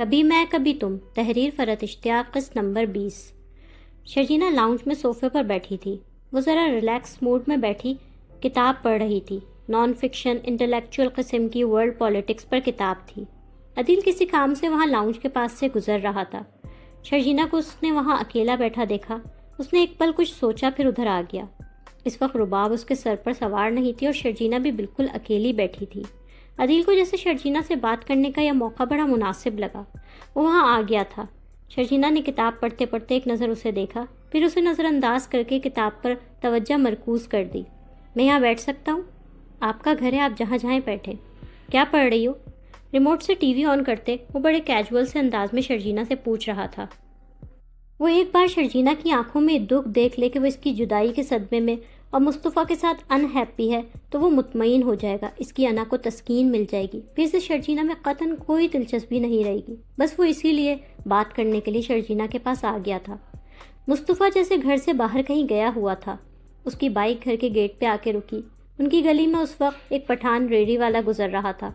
کبھی میں کبھی تم، تحریر فرحت اشتیاق، قسط نمبر 20۔ شرجینہ لاؤنج میں صوفے پر بیٹھی تھی۔ وہ ذرا ریلیکس موڈ میں بیٹھی کتاب پڑھ رہی تھی۔ نان فکشن انٹلیکچوئل قسم کی ورلڈ پالیٹکس پر کتاب تھی۔ عدیل کسی کام سے وہاں لاؤنج کے پاس سے گزر رہا تھا۔ شرجینہ کو اس نے وہاں اکیلا بیٹھا دیکھا۔ اس نے ایک پل کچھ سوچا، پھر ادھر آ گیا۔ اس وقت رباب اس کے سر پر سوار نہیں تھی اور شرجینہ بھی بالکل اکیلی بیٹھی تھی۔ عدیل کو جیسے شرجینہ سے بات کرنے کا یہ موقع بڑا مناسب لگا۔ وہ وہاں آ گیا تھا۔ شرجینہ نے کتاب پڑھتے پڑھتے ایک نظر اسے دیکھا، پھر اسے نظر انداز کر کے کتاب پر توجہ مرکوز کر دی۔ میں یہاں بیٹھ سکتا ہوں؟ آپ کا گھر ہے، آپ جہاں جہاں بیٹھیں۔ کیا پڑھ رہی ہو؟ ریموٹ سے ٹی وی آن کرتے وہ بڑے کیجول سے انداز میں شرجینہ سے پوچھ رہا تھا۔ وہ ایک بار شرجینہ کی آنکھوں میں دکھ دیکھ لے کہ وہ اس کی جدائی کے صدمے میں اور مصطفیٰ کے ساتھ انہیپی ہے تو وہ مطمئن ہو جائے گا، اس کی انا کو تسکین مل جائے گی، پھر سے شرجینہ میں قطعاً کوئی دلچسپی نہیں رہے گی۔ بس وہ اسی لیے بات کرنے کے لیے شرجینہ کے پاس آ گیا تھا۔ مصطفیٰ جیسے گھر سے باہر کہیں گیا ہوا تھا۔ اس کی بائک گھر کے گیٹ پہ آ کے رکی۔ ان کی گلی میں اس وقت ایک پٹھان ریڑھی والا گزر رہا تھا۔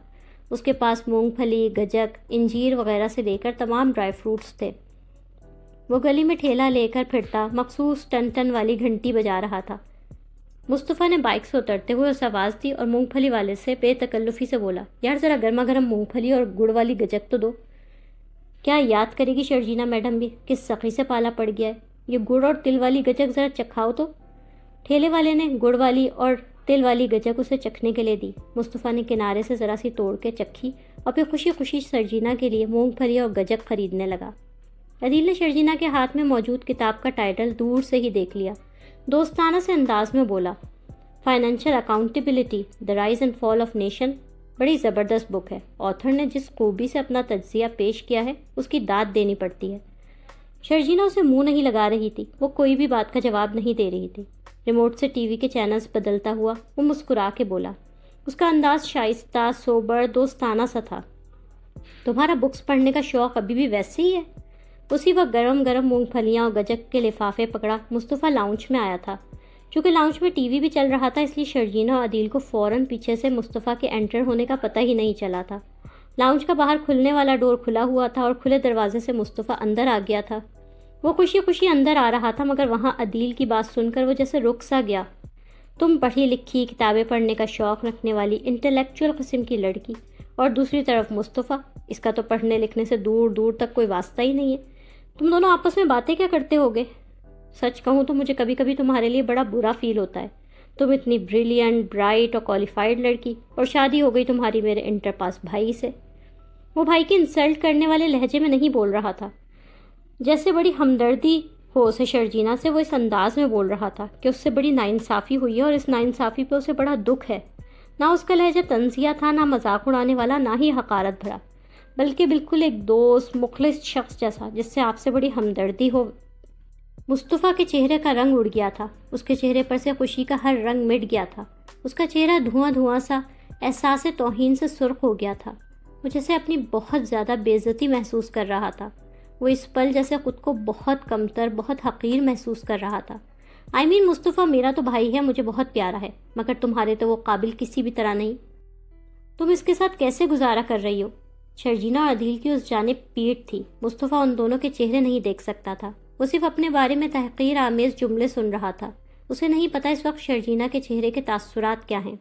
اس کے پاس مونگ پھلی، گجک، انجیر وغیرہ سے لے کر تمام ڈرائی فروٹس تھے۔ وہ گلی میں ٹھیلا لے کر پھرتا مخصوص ٹن ٹن والی گھنٹی بجا رہا تھا۔ مصطفیٰ نے بائک سے اترتے ہوئے اسے آواز دی اور مونگ پھلی والے سے بے تکلفی سے بولا، یار ذرا گرما گرم مونگ پھلی اور گڑ والی گجک تو دو۔ کیا یاد کرے گی شرجینہ میڈم بھی، کس سخی سے پالا پڑ گیا ہے۔ یہ گڑ اور تل والی گجک ذرا چکھاؤ تو۔ ٹھیلے والے نے گڑ والی اور تل والی گجک اسے چکھنے کے لیے دی۔ مصطفیٰ نے کنارے سے ذرا سی توڑ کے چکھی اور پھر خوشی خوشی شرجینہ کے لیے مونگ پھلی اور گجک خریدنے لگا۔ عدیل نے شرجینہ کے ہاتھ میں موجود کتاب کا ٹائٹل دور سے ہی دیکھ لیا۔ دوستانہ سے انداز میں بولا، financial accountability, the rise and fall of nation. بڑی زبردست بک ہے۔ آتھر نے جس خوبی سے اپنا تجزیہ پیش کیا ہے اس کی داد دینی پڑتی ہے۔ شرجینہ اسے منہ نہیں لگا رہی تھی۔ وہ کوئی بھی بات کا جواب نہیں دے رہی تھی۔ ریموٹ سے ٹی وی کے چینلز بدلتا ہوا وہ مسکرا کے بولا۔ اس کا انداز شائستہ، سوبر، دوستانہ سا تھا۔ تمہارا بکس پڑھنے کا شوق ابھی بھی ویسے ہی ہے؟ اسی وقت گرم گرم مونگ پھلیاں اور گجک کے لفافے پکڑا مصطفیٰ لاؤنج میں آیا تھا۔ چونکہ لاؤنج میں ٹی وی بھی چل رہا تھا، اس لیے شرجینہ اور عدیل کو فوراً پیچھے سے مصطفیٰ کے انٹر ہونے کا پتہ ہی نہیں چلا تھا۔ لاؤنج کا باہر کھلنے والا ڈور کھلا ہوا تھا اور کھلے دروازے سے مصطفیٰ اندر آ گیا تھا۔ وہ خوشی خوشی اندر آ رہا تھا، مگر وہاں عدیل کی بات سن کر وہ جیسے رک سا گیا۔ تم پڑھی لکھی، کتابیں پڑھنے کا شوق رکھنے والی انٹلیکچوئل قسم کی لڑکی، اور دوسری طرف مصطفیٰ، اس کا تو پڑھنے لکھنے سے دور دور تک کوئی واسطہ ہی نہیں ہے۔ تم دونوں آپس میں باتیں کیا کرتے ہوگے؟ سچ کہوں تو مجھے کبھی کبھی تمہارے لیے بڑا برا فیل ہوتا ہے۔ تم اتنی بریلینٹ، برائٹ اور کوالیفائڈ لڑکی، اور شادی ہو گئی تمہاری میرے انٹر پاس بھائی سے۔ وہ بھائی کی انسلٹ کرنے والے لہجے میں نہیں بول رہا تھا، جیسے بڑی ہمدردی ہو اسے شرجینہ سے۔ وہ اس انداز میں بول رہا تھا کہ اس سے بڑی ناانصافی ہوئی ہے اور اس ناانصافی پہ اسے بڑا دکھ ہے۔ نہ اس کا لہجہ طنزیہ تھا، نہ مذاق اڑانے والا، نہ ہی حقارت بھرا، بلکہ بالکل ایک دوست، مخلص شخص جیسا جس سے آپ سے بڑی ہمدردی ہو۔ مصطفیٰ کے چہرے کا رنگ اڑ گیا تھا۔ اس کے چہرے پر سے خوشی کا ہر رنگ مٹ گیا تھا۔ اس کا چہرہ دھواں دھواں سا احساس توہین سے سرخ ہو گیا تھا۔ وہ جیسے اپنی بہت زیادہ بے عزتی محسوس کر رہا تھا۔ وہ اس پل جیسے خود کو بہت کمتر، بہت حقیر محسوس کر رہا تھا۔ مصطفیٰ میرا تو بھائی ہے، مجھے بہت پیارا ہے، مگر تمہارے تو وہ قابل کسی بھی طرح نہیں۔ تم اس کے ساتھ کیسے گزارا کر رہی ہو؟ شرجینہ اور عدیل کی اس جانب پیٹھ تھی۔ مصطفیٰ ان دونوں کے چہرے نہیں دیکھ سکتا تھا۔ وہ صرف اپنے بارے میں تحقیر آمیز جملے سن رہا تھا۔ اسے نہیں پتا اس وقت شرجینہ کے چہرے کے تاثرات کیا ہیں۔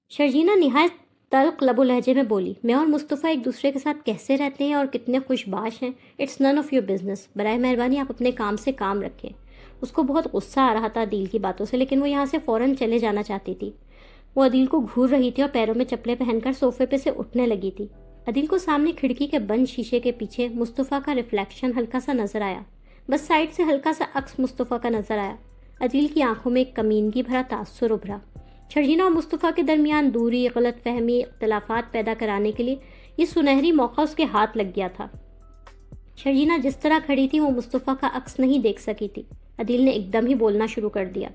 شرجینہ نہایت تلخ لب و لہجے میں بولی، میں اور مصطفیٰ ایک دوسرے کے ساتھ کیسے رہتے ہیں اور کتنے خوش باش ہیں، it's none of your business. برائے مہربانی آپ اپنے کام سے کام رکھیں۔ اس کو بہت غصہ آ رہا تھا عدیل کی باتوں سے، لیکن وہ یہاں سے فوراً چلے جانا چاہتی تھی۔ وہ عدیل کو گھور رہی تھی اور پیروں میں چپلیں پہن کر صوفے پہ سے اٹھنے لگی تھی۔ عدیل کو سامنے کھڑکی کے بند شیشے کے پیچھے مصطفیٰ کا ریفلیکشن ہلکا سا نظر آیا۔ بس سائڈ سے ہلکا سا عکس مصطفیٰ کا نظر آیا۔ عدیل کی آنکھوں میں ایک کمینگی بھرا تاثر ابھرا۔ شرجینہ اور مصطفیٰ کے درمیان دوری، غلط فہمی، اختلافات پیدا کرانے کے لیے یہ سنہری موقع اس کے ہاتھ لگ گیا تھا۔ شرجینہ جس طرح کھڑی تھی وہ مصطفیٰ کا عکس نہیں دیکھ سکی تھی۔ عدیل نے ایک دم ہی بولنا شروع کر دیا،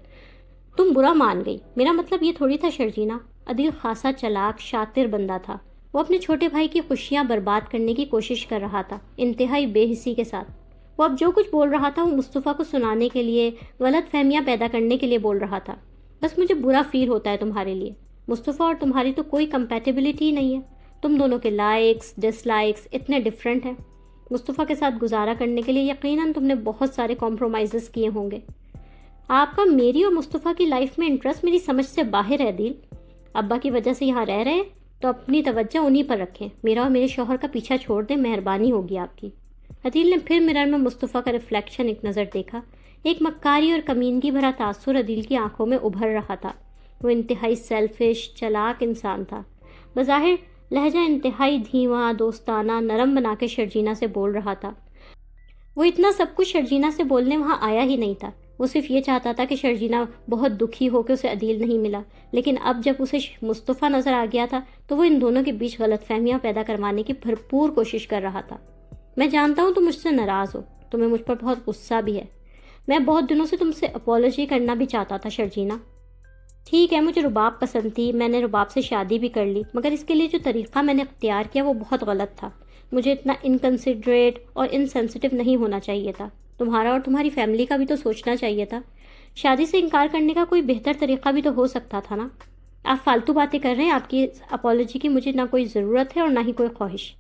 تم برا مان گئی، میرا مطلب یہ تھوڑی تھا شرجینہ۔ عدیل خاصا چلاک، شاطر بندہ تھا۔ وہ اپنے چھوٹے بھائی کی خوشیاں برباد کرنے کی کوشش کر رہا تھا، انتہائی بے حسی کے ساتھ۔ وہ اب جو کچھ بول رہا تھا وہ مصطفیٰ کو سنانے کے لیے، غلط فہمیاں پیدا کرنے کے لیے بول رہا تھا۔ بس مجھے برا فیل ہوتا ہے تمہارے لیے۔ مصطفیٰ اور تمہاری تو کوئی کمپیٹیبلٹی ہی نہیں ہے۔ تم دونوں کے لائکس ڈس لائکس اتنے ڈفرینٹ ہیں. مصطفیٰ کے ساتھ گزارا کرنے کے لیے یقیناً تم نے بہت سارے کمپرومائزز کیے ہوں گے. آپ کا میری اور مصطفیٰ کی لائف میں انٹرسٹ میری سمجھ سے باہر ہے عدیل. ابا کی وجہ سے یہاں رہ رہے ہیں تو اپنی توجہ انہی پر رکھیں. میرا اور میرے شوہر کا پیچھا چھوڑ دیں, مہربانی ہوگی آپ کی. عدیل نے پھر مرر میں مصطفیٰ کا ریفلیکشن ایک نظر دیکھا. ایک مکاری اور کمینگی بھرا تاثر عدیل کی آنکھوں میں ابھر رہا تھا. وہ انتہائی سیلفش چالاک انسان تھا. بظاہر لہجہ انتہائی دھیما دوستانہ نرم بنا کے شرجینا سے بول رہا تھا. وہ اتنا سب کچھ شرجینا سے بولنے وہاں آیا ہی نہیں تھا. وہ صرف یہ چاہتا تھا کہ شرجینا بہت دکھی ہو کہ اسے عدیل نہیں ملا. لیکن اب جب اسے مصطفیٰ نظر آ گیا تھا تو وہ ان دونوں کے بیچ غلط فہمیاں پیدا کروانے کی بھرپور کوشش کر رہا تھا. میں جانتا ہوں تم مجھ سے ناراض ہو, تمہیں مجھ پر بہت غصہ بھی ہے. میں بہت دنوں سے تم سے اپولوجی کرنا بھی چاہتا تھا شرجینا. ٹھیک ہے, مجھے رباب پسند تھی, میں نے رباب سے شادی بھی کر لی, مگر اس کے لیے جو طریقہ میں نے اختیار کیا وہ بہت غلط تھا. مجھے اتنا انکنسیڈریٹ اور انسینسٹیو نہیں ہونا چاہیے تھا. تمہارا اور تمہاری فیملی کا بھی تو سوچنا چاہیے تھا. شادی سے انکار کرنے کا کوئی بہتر طریقہ بھی تو ہو سکتا تھا نا. آپ فالتو باتیں کر رہے ہیں. آپ کی اپولوجی کی مجھے نہ کوئی ضرورت ہے اور نہ ہی کوئی خواہش.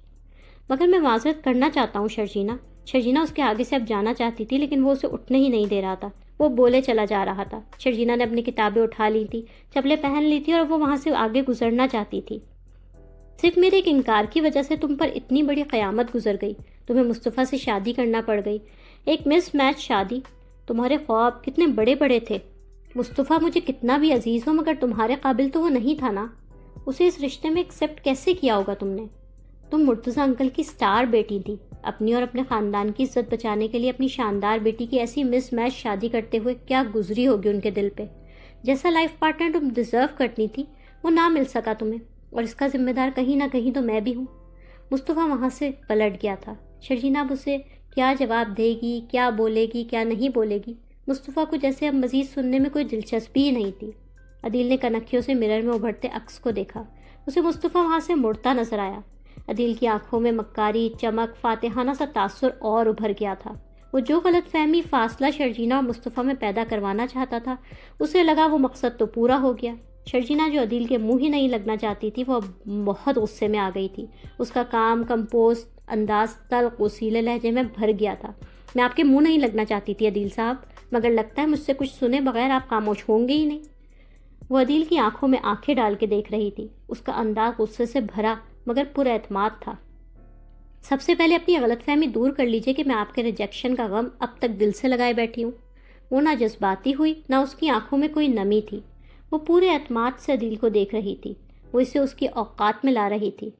مگر میں معذرت کرنا چاہتا ہوں شرجینا. شرجینا اس کے آگے سے اب جانا چاہتی تھی لیکن وہ اسے اٹھنے ہی نہیں دے رہا تھا. وہ بولے چلا جا رہا تھا. شرجینا نے اپنی کتابیں اٹھا لی تھی, چپلیں پہن لی تھی اور وہ وہاں سے آگے گزرنا چاہتی تھی. صرف میرے ایک انکار کی وجہ سے تم پر اتنی بڑی قیامت گزر گئی. تمہیں مصطفیٰ سے شادی کرنا پڑ گئی, ایک مس میچ شادی. تمہارے خواب کتنے بڑے بڑے تھے. مصطفیٰ مجھے کتنا بھی عزیز ہو مگر تمہارے قابل تو وہ نہیں تھا نا. اسے اس رشتے میں ایکسیپٹ کیسے کیا ہوگا تم نے؟ تم مرتضیٰ انکل کی سٹار بیٹی تھی. اپنی اور اپنے خاندان کی عزت بچانے کے لیے اپنی شاندار بیٹی کی ایسی مس میچ شادی کرتے ہوئے کیا گزری ہوگی ان کے دل پہ. جیسا لائف پارٹنر تم ڈیزرو کرنی تھی وہ نہ مل سکا تمہیں, اور اس کا ذمہ دار کہیں نہ کہیں تو میں بھی ہوں. مصطفیٰ وہاں سے پلٹ گیا تھا. شرجینا اب اسے کیا جواب دے گی, کیا بولے گی, کیا نہیں بولے گی. مصطفیٰ کو جیسے اب مزید سننے میں کوئی دلچسپی ہی نہیں تھی. عدیل نے کنکھیوں سے مرر میں ابھرتے عکس کو دیکھا. اسے مصطفیٰ وہاں سے مڑتا نظر آیا. عدیل کی آنکھوں میں مکاری, چمک, فاتحانہ سا تاثر اور ابھر گیا تھا. وہ جو غلط فہمی فاصلہ شرجینا اور مصطفیٰ میں پیدا کروانا چاہتا تھا اسے لگا وہ مقصد تو پورا ہو گیا. شرجینا جو عدیل کے منہ ہی نہیں لگنا چاہتی تھی وہ بہت غصے میں آ گئی تھی. اس کا کام کمپوز انداز تلخ وسیلے لہجے میں بھر گیا تھا. میں آپ کے منہ نہیں لگنا چاہتی تھی عدیل صاحب, مگر لگتا ہے مجھ سے کچھ سنے بغیر آپ خاموش ہوں گے ہی نہیں. وہ عدیل کی آنکھوں میں آنکھیں ڈال کے دیکھ رہی تھی. اس کا انداز غصے سے بھرا مگر پر اعتماد تھا. سب سے پہلے اپنی غلط فہمی دور کر لیجئے کہ میں آپ کے ریجیکشن کا غم اب تک دل سے لگائے بیٹھی ہوں. وہ نہ جذباتی ہوئی نہ اس کی آنکھوں میں کوئی نمی تھی. وہ پورے اعتماد سے عدیل کو دیکھ رہی تھی. وہ اسے اس کی اوقات میں لا رہی تھی.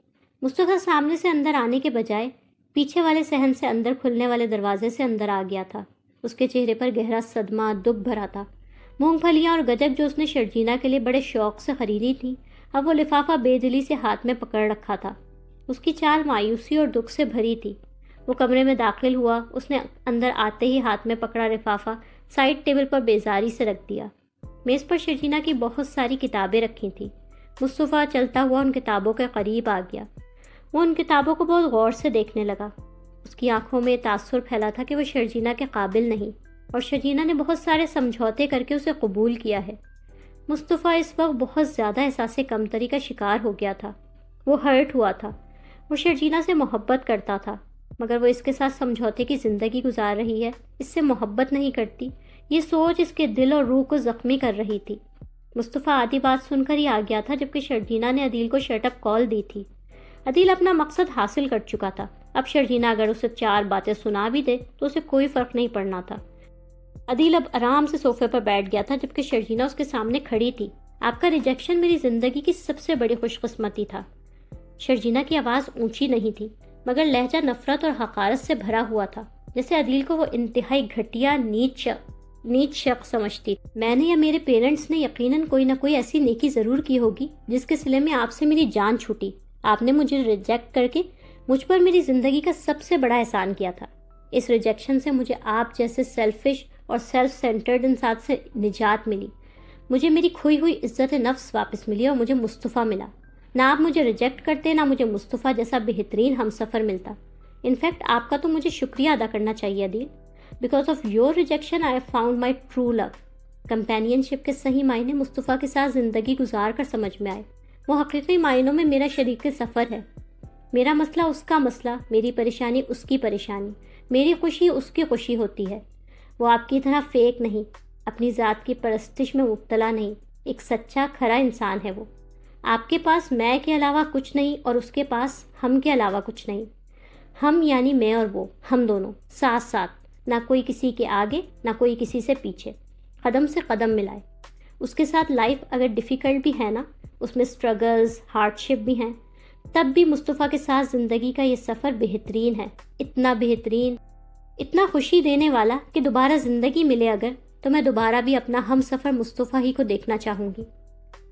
مصطفیٰ سامنے سے اندر آنے کے بجائے پیچھے والے صحن سے اندر کھلنے والے دروازے سے اندر آ گیا تھا. اس کے چہرے پر گہرا صدمہ دکھ بھرا تھا. مونگ پھلیاں اور گجک جو اس نے شرجینا کے لیے بڑے شوق سے خریدی تھیں اب وہ لفافہ بے دلی سے ہاتھ میں پکڑ رکھا تھا. اس کی چال مایوسی اور دکھ سے بھری تھی. وہ کمرے میں داخل ہوا. اس نے اندر آتے ہی ہاتھ میں پکڑا لفافہ سائڈ ٹیبل پر بیزاری سے رکھ دیا. میز پر شرجینا کی بہت ساری کتابیں رکھی تھیں. مصطفیٰ چلتا ہوا ان کتابوں کے قریب آ گیا. وہ ان کتابوں کو بہت غور سے دیکھنے لگا. اس کی آنکھوں میں تاثر پھیلا تھا کہ وہ شرجینا کے قابل نہیں اور شرجینا نے بہت سارے سمجھوتے کر کے اسے قبول کیا ہے. مصطفیٰ اس وقت بہت زیادہ احساس کمتری کا شکار ہو گیا تھا. وہ ہرٹ ہوا تھا. وہ شرجینا سے محبت کرتا تھا مگر وہ اس کے ساتھ سمجھوتے کی زندگی گزار رہی ہے, اس سے محبت نہیں کرتی. یہ سوچ اس کے دل اور روح کو زخمی کر رہی تھی. مصطفیٰ آدھی بات سن کر ہی آ گیا تھا جبکہ شرجینا نے عدیل کو شٹ اپ کال دی تھی. عدیل اپنا مقصد حاصل کر چکا تھا. اب شرجینا اگر اسے 4 باتیں سنا بھی دے تو اسے کوئی فرق نہیں پڑنا تھا. عدیل اب آرام سے صوفے پر بیٹھ گیا تھا جبکہ شرجینا اس کے سامنے کھڑی تھی. آپ کا ریجیکشن میری زندگی کی سب سے بڑی خوش قسمتی تھا. شرجینا کی آواز اونچی نہیں تھی مگر لہجہ نفرت اور حقارت سے بھرا ہوا تھا, جیسے عدیل کو وہ انتہائی گھٹیا نیچ شخص سمجھتی. میں نے یا میرے پیرنٹس نے یقیناً کوئی نہ کوئی ایسی نیکی ضرور کی ہوگی جس کے صلے میں آپ سے میری جان چھوٹی. آپ نے مجھے ریجیکٹ کر کے مجھ پر میری زندگی کا سب سے بڑا احسان کیا تھا. اس ریجیکشن سے مجھے آپ جیسے سیلفش اور سیلف سینٹرڈ انسان سے نجات ملی. مجھے میری کھوئی ہوئی عزت نفس واپس ملی اور مجھے مصطفیٰ ملا. نہ آپ مجھے ریجیکٹ کرتے نہ مجھے مصطفیٰ جیسا بہترین ہم سفر ملتا. انفیکٹ آپ کا تو مجھے شکریہ ادا کرنا چاہیے Adeel. Because of your rejection I found my true love. Companionship کے صحیح معنی مصطفیٰ کے ساتھ زندگی گزار کر سمجھ میں آئے. وہ حقیقی معنوں میں میرا شریک سفر ہے. میرا مسئلہ اس کا مسئلہ، میری پریشانی اس کی پریشانی، میری خوشی اس کی خوشی ہوتی ہے. وہ آپ کی طرح فیک نہیں، اپنی ذات کی پرستش میں مبتلا نہیں. ایک سچا کھرا انسان ہے وہ. آپ کے پاس میں کے علاوہ کچھ نہیں اور اس کے پاس ہم کے علاوہ کچھ نہیں. ہم یعنی میں اور وہ، ہم دونوں ساتھ ساتھ، نہ کوئی کسی کے آگے نہ کوئی کسی سے پیچھے، قدم سے قدم ملائے. اس کے ساتھ لائف اگر ڈیفیکلٹ بھی ہے نا، اس میں سٹرگلز، ہارڈ شپ بھی ہیں، تب بھی مصطفیٰ کے ساتھ زندگی کا یہ سفر بہترین ہے. اتنا بہترین، اتنا خوشی دینے والا کہ دوبارہ زندگی ملے اگر، تو میں دوبارہ بھی اپنا ہم سفر مصطفیٰ ہی کو دیکھنا چاہوں گی.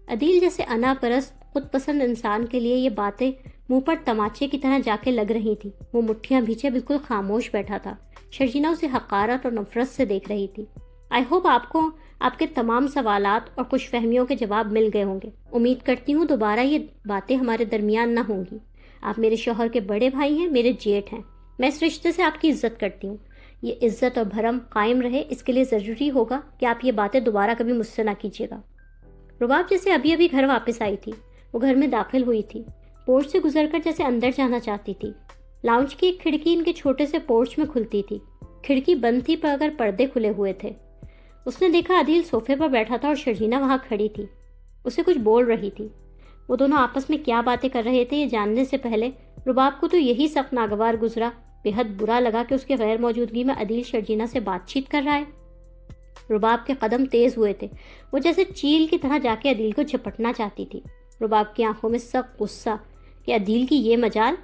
عدیل جیسے انا پرست خود پسند انسان کے لیے یہ باتیں منہ پر تماچے کی طرح جا کے لگ رہی تھی. وہ مٹھیاں بھیچے بالکل خاموش بیٹھا تھا. شرجینا اسے حقارت اور نفرت سے دیکھ رہی تھی. آئی ہوپ آپ کو آپ کے تمام سوالات اور خوش فہمیوں کے جواب مل گئے ہوں گے. امید کرتی ہوں دوبارہ یہ باتیں ہمارے درمیان نہ ہوں گی. آپ میرے شوہر کے بڑے بھائی ہیں، میرے جیٹھ ہیں. میں اس رشتے سے آپ کی عزت کرتی ہوں. یہ عزت اور بھرم قائم رہے، اس کے لیے ضروری ہوگا کہ آپ یہ باتیں دوبارہ کبھی مجھ سے نہ کیجیے گا. رباب جیسے ابھی ابھی گھر واپس آئی تھی، وہ گھر میں داخل ہوئی تھی. پورچ سے گزر کر جیسے اندر جانا چاہتی تھی. لاؤنج کی ایک کھڑکی ان کے چھوٹے سے پورچ میں کھلتی تھی. کھڑکی بند تھی پر پردے کھلے ہوئے تھے. اس نے دیکھا عدیل صوفے پر بیٹھا تھا اور شرجینا وہاں کھڑی تھی. اسے کچھ بول رہی تھی. وہ دونوں آپس میں کیا باتیں کر رہے تھے یہ جاننے سے پہلے رباب کو تو یہی سخت ناگوار گزرا، بے حد برا لگا کہ اس کے غیر موجودگی میں عدیل شرجینا سے بات چیت کر رہا ہے. رباب کے قدم تیز ہوئے تھے. وہ جیسے چیل کی طرح جا کے عدیل کو جھپٹنا چاہتی تھی. رباب کی آنکھوں میں سخت غصہ کہ عدیل کی یہ مجال.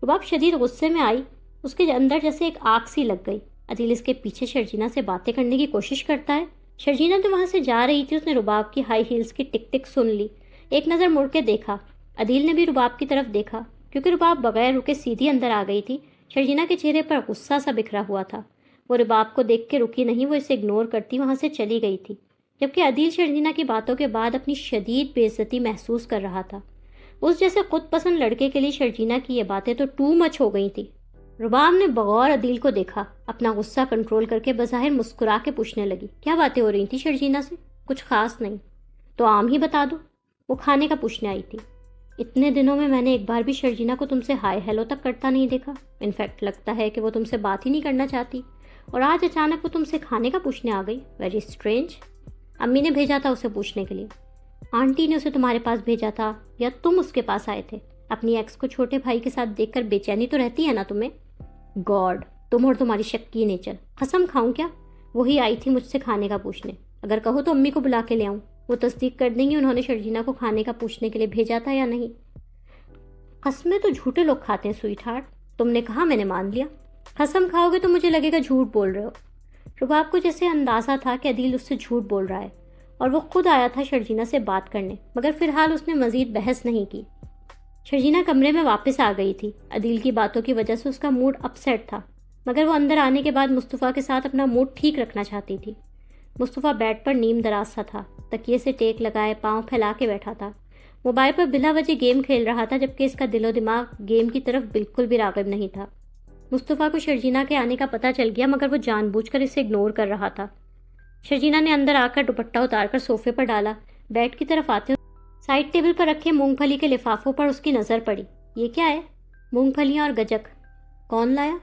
رباب شدید غصے میں آئی. اس کے اندر جیسے ایک آگ سی لگ گئی. عدیل اس کے پیچھے شرجینا سے باتیں کرنے کی کوشش کرتا ہے. شرجینا تو وہاں سے جا رہی تھی. اس نے رباب کی ہائی ہیلز کی ٹک ٹک سن لی. ایک نظر مڑ کے دیکھا. عدیل نے بھی رباب کی طرف دیکھا. کیونکہ رباب بغیر رکے سیدھی اندر آ گئی تھی، شرجینا کے چہرے پر غصہ سا بکھرا ہوا تھا. وہ رباب کو دیکھ کے رکی نہیں، وہ اسے اگنور کرتی وہاں سے چلی گئی تھی. جبکہ عدیل شرجینا کی باتوں کے بعد اپنی شدید بے عزتی محسوس کر رہا تھا. اس جیسے خود پسند لڑکے کے لیے شرجینا کی یہ باتیں تو ٹو مچ ہو گئی تھی. رباب نے بغور عدیل کو دیکھا. اپنا غصہ کنٹرول کر کے بظاہر مسکرا کے پوچھنے لگی، کیا باتیں ہو رہی تھی شرجینا سے؟ کچھ خاص نہیں. تو عام ہی بتا دو. وہ کھانے کا پوچھنے آئی تھی. اتنے دنوں میں نے ایک بار بھی شرجینا کو تم سے ہائے ہیلو تک کرتا نہیں دیکھا. انفیکٹ لگتا ہے کہ وہ تم سے بات ہی نہیں کرنا چاہتی. اور آج اچانک وہ تم سے کھانے کا پوچھنے آ گئی. Very strange. امی نے بھیجا تھا اسے پوچھنے کے لیے. آنٹی نے اسے تمہارے پاس بھیجا تھا یا تم اس کے پاس آئے تھے؟ اپنی ایکس کو چھوٹے بھائی کے ساتھ دیکھ کر بے چینی تو رہتی ہے نا تمہیں. گاڈ، تم اور تمہاری شکی نیچر. قسم کھاؤں کیا وہی آئی تھی مجھ سے کھانے کا پوچھنے. اگر کہو تو امی کو بلا کے لے آؤں، وہ تصدیق کر دیں گی انہوں نے شرجینا کو کھانے کا پوچھنے کے لیے بھیجا تھا یا نہیں. قسمیں تو جھوٹے لوگ کھاتے ہیں سوئٹ ہارٹ. تم نے کہا، میں نے مان لیا. قسم کھاؤ گے تو مجھے لگے گا جھوٹ بول رہے ہو. رباب کو جیسے اندازہ تھا کہ عدیل اس سے جھوٹ بول رہا ہے اور وہ خود آیا تھا شرجینا سے بات کرنے، مگر فی الحال اس نے مزید بحث نہیں کی. شرجینا کمرے میں واپس آ گئی تھی. عدیل کی باتوں کی وجہ سے اس کا موڈ اپ سیٹ تھا، مگر وہ اندر آنے کے بعد مصطفیٰ کے ساتھ اپنا موڈ ٹھیک رکھنا چاہتی تھی. مصطفیٰ بیڈ پر نیم دراز سا تھا، تکیے سے ٹیک لگائے پاؤں پھیلا کے بیٹھا تھا. موبائل پر بلا وجہ گیم کھیل رہا تھا، جبکہ اس کا دل و دماغ گیم کی طرف بالکل بھی راغب نہیں تھا. مصطفیٰ کو شرجینا کے آنے کا پتہ چل گیا، مگر وہ جان بوجھ کر اسے اگنور کر رہا تھا. شرجینا نے اندر آ کر دوپٹہ اتار کر صوفے پر ڈالا. بیڈ کی طرف آتے سائڈ ٹیبل پر رکھے مونگ پھلی کے لفافوں پر اس کی نظر پڑی. یہ کیا ہے؟ مونگ پھلیاں اور گجک. کون لایا؟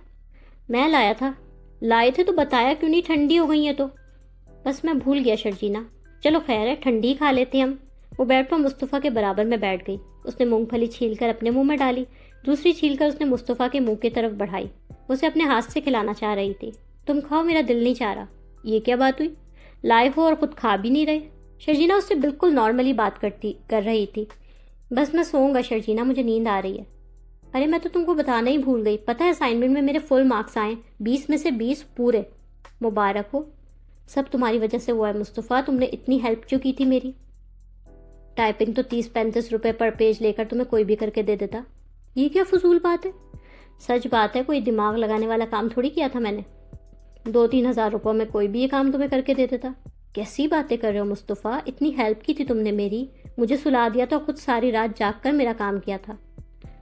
میں لایا تھا. لائے تھے تو بتایا کیوں نہیں؟ ٹھنڈی ہو گئی ہیں تو. بس میں بھول گیا شرجینا. چلو خیر ہے، ٹھنڈی کھا لیتے ہم. وہ بیڈ پر مصطفیٰ کے برابر میں بیٹھ گئی. اس نے مونگ پھلی چھیل کر اپنے منہ میں ڈالی. دوسری چھیل کر اس نے مصطفیٰ کے منہ کی طرف بڑھائی. اسے اپنے ہاتھ سے کھلانا چاہ رہی تھی. تم کھاؤ، میرا دل نہیں چاہ رہا. یہ کیا بات ہوئی؟ لائے ہو اور خود کھا بھی نہیں رہے. شرجینا اس سے بالکل نارملی بات کر رہی تھی. بس میں سوؤں گا شرجینا، مجھے نیند آ رہی ہے. ارے میں تو تم کو بتانا ہی بھول گئی. پتہ ہے اسائنمنٹ میں میرے فل مارکس آئے، 20 میں سے 20 پورے. مبارک ہو. سب تمہاری وجہ سے ہوا ہے مصطفیٰ. تم نے اتنی ہیلپ جو کی تھی میری. ٹائپنگ تو 30-35 روپے پر پیج لے کر تمہیں کوئی بھی کر کے دے دیتا. یہ کیا فضول بات ہے؟ سچ بات ہے، کوئی دماغ لگانے والا کام تھوڑی کیا تھا میں نے. 2-3 ہزار روپوں میں کوئی بھی یہ کام تمہیں کر کے دے دیتا. کیسی باتیں کر رہے ہو مصطفیٰ؟ اتنی ہیلپ کی تھی تم نے میری. مجھے سلا دیا تو خود ساری رات جاگ کر میرا کام کیا تھا.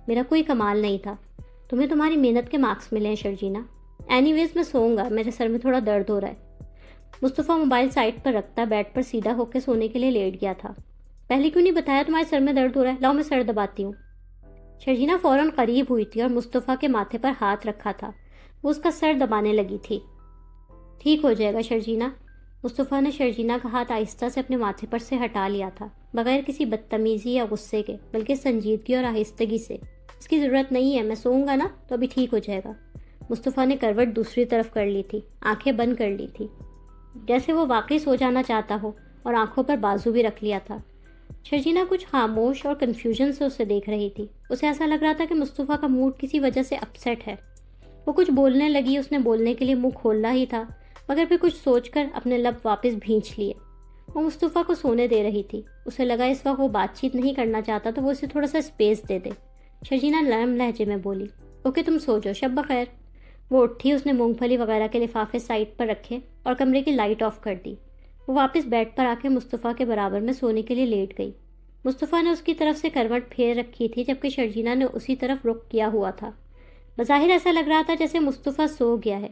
میرا کوئی کمال نہیں تھا. تمہیں تمہاری محنت کے مارکس ملے ہیں شرجینا. اینی ویز میں سوؤں گا، میرے سر میں تھوڑا درد ہو رہا ہے. مصطفیٰ موبائل سائڈ پر رکھتا بیڈ پر سیدھا ہو کے سونے کے لیے لیٹ گیا تھا. پہلے کیوں نہیں بتایا تمہارے سر میں درد ہو رہا ہے؟ لاؤ میں سر دباتی ہوں۔ شرجینہ فوراً قریب ہوئی تھی اور مصطفیٰ کے ماتھے پر ہاتھ رکھا تھا، وہ اس کا سر دبانے لگی تھی۔ ٹھیک ہو جائے گا شرجینہ۔ مصطفیٰ نے شرجینہ کا ہاتھ آہستہ سے اپنے ماتھے پر سے ہٹا لیا تھا، بغیر کسی بدتمیزی یا غصے کے، بلکہ سنجیدگی اور آہستگی سے۔ اس کی ضرورت نہیں ہے، میں سوؤں گا نا تو ابھی ٹھیک ہو جائے گا۔ مصطفیٰ نے کروٹ دوسری طرف کر لی تھی، آنکھیں بند کر لی تھی، جیسے وہ واقعی سو جانا چاہتا ہو، اور آنکھوں پر بازو بھی رکھ لیا تھا۔ شرجینہ کچھ خاموش اور کنفیوژن سے اسے دیکھ رہی تھی۔ اسے ایسا لگ رہا تھا کہ مصطفیٰ کا موڈ کسی وجہ سے اپسیٹ ہے۔ وہ کچھ بولنے لگی، اس نے بولنے کے لیے منہ کھولنا ہی تھا، مگر پھر کچھ سوچ کر اپنے لب واپس بھینچ لیے۔ وہ مصطفیٰ کو سونے دے رہی تھی۔ اسے لگا اس وقت وہ بات چیت نہیں کرنا چاہتا تو وہ اسے تھوڑا سا اسپیس دے دے۔ شرجینہ نرم لہجے میں بولی، اوکے تم سو جاؤ، شب بخیر۔ وہ اٹھی، اس نے مونگ پھلی وغیرہ کے لفافے سائڈ پر رکھے اور کمرے کی لائٹ آف کر دی۔ وہ واپس بیڈ پر آ کے مصطفیٰ کے برابر میں سونے کے لیے لیٹ گئی۔ مصطفیٰ نے اس کی طرف سے کروٹ پھیر رکھی تھی، جبکہ شرجینہ نے اسی طرف رخ کیا ہوا تھا۔ بظاہر ایسا لگ رہا تھا جیسے مصطفیٰ سو گیا ہے۔